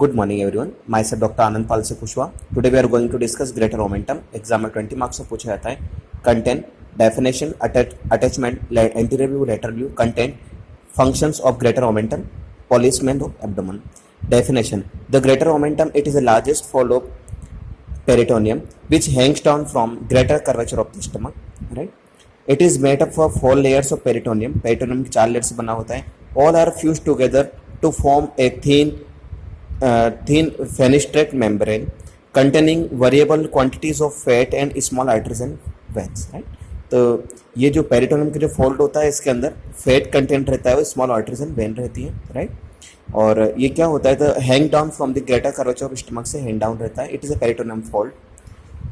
Good morning everyone. Myself Dr. Anand Palse Kushwa. Today we are going to discuss greater momentum. Exam में 20 marks से पूछा जाता है. Content, definition, attachment, anterior view, lateral view, content, functions of greater momentum, placement of abdomen. Definition: the greater momentum, it is the largest fold of peritoneum which hangs down from greater curvature of the stomach. Right? It is made up of 4 layers of peritoneum. Peritoneum की 4 layers से बना होता है. All are fused together to form a thin fenestrate membrane containing variable quantities of fat and small arteries and veins. Right? तो ये जो peritoneum के जो फोल्ड होता है इसके अंदर फैट कंटेंट रहता है, वो स्मॉल आर्टरीज एंड वेन रहती है. राइट? और ये क्या होता है, तो hang down from the greater curvature of stomach से हैंग डाउन रहता है. It is a peritoneum fold.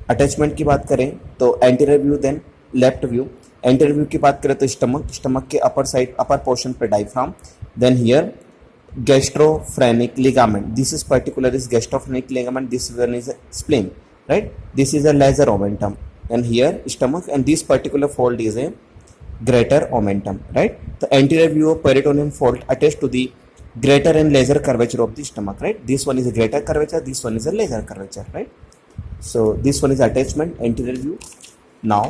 Attachment की बात करें तो anterior view, then left view. Anterior view की बात करें तो स्टमक के अपर साइड, अपर पोर्शन पे diaphragm. Then here gastrophrenic ligament. This is particular is gastrophrenic ligament. This one is a spleen. Right? This is a lesser omentum, and here stomach, and this particular fold is a greater omentum. Right? The anterior view of peritoneum fold attached to the greater and lesser curvature of the stomach. Right? This one is a greater curvature. This one is a lesser curvature. Right? So this one is attachment, anterior view. Now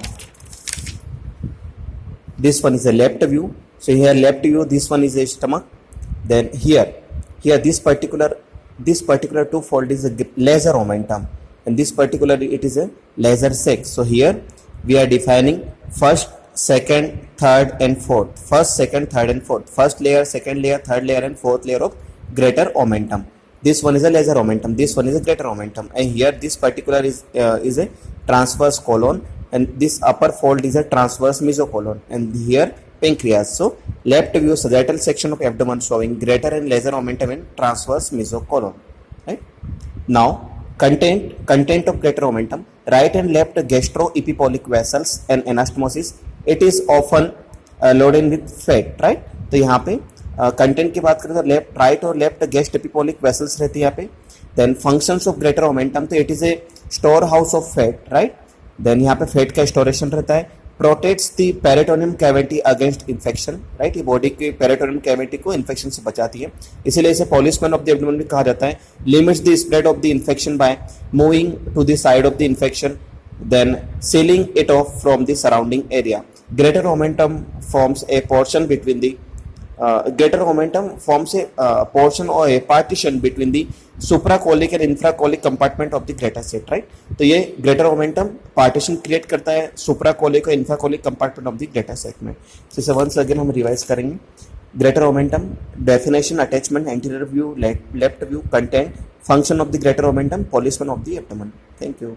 this one is a left view. So here left view. This one is a stomach. Then here this particular two fold is a lesser omentum, and this particular it is a lesser sex. So here we are defining first, second, third and fourth. First, second, third and fourth. First layer, second layer, third layer and fourth layer of greater omentum. This one is a lesser omentum. This one is a greater omentum. And here this particular is a transverse colon, and this upper fold is a transverse mesocolon, and here pancreas. So left view sagittal section of abdomen showing greater and lesser omentum in transverse mesocolon. Right? Now content of greater omentum: right and left gastroepipolic vessels and anastomosis. It is often loaded with fat. Right? तो यहाँ पे content की बात करें तो left, right और left gastroepiploic vessels रहती है यहाँ पे. Then functions of greater omentum, तो it is a store house of fat. Right? Then यहाँ पे फैट का स्टोरेशन रहता है. Protects the peritoneum cavity against infection. Right? ये बॉडी के पेरिटोनियम कैविटी को इन्फेक्शन से बचाती है, इसीलिए इसे पॉलिसमैन ऑफ द एब्डोमेन भी कहा जाता है. Limits the spread of the infection by moving to the side of the infection, then sealing it off from the surrounding area. Greater omentum forms a portion between the greater omentum forms a portion or a partition between the supracolic and infracolic compartment of the greater set. Right? तो ये greater omentum partition create करता है supracolic और infracolic compartment of the greater set में. तो इसे once again हम revise करेंगे. Greater omentum, definition, attachment, anterior view, left view, content, function of the greater omentum, placement of the abdomen. Thank you.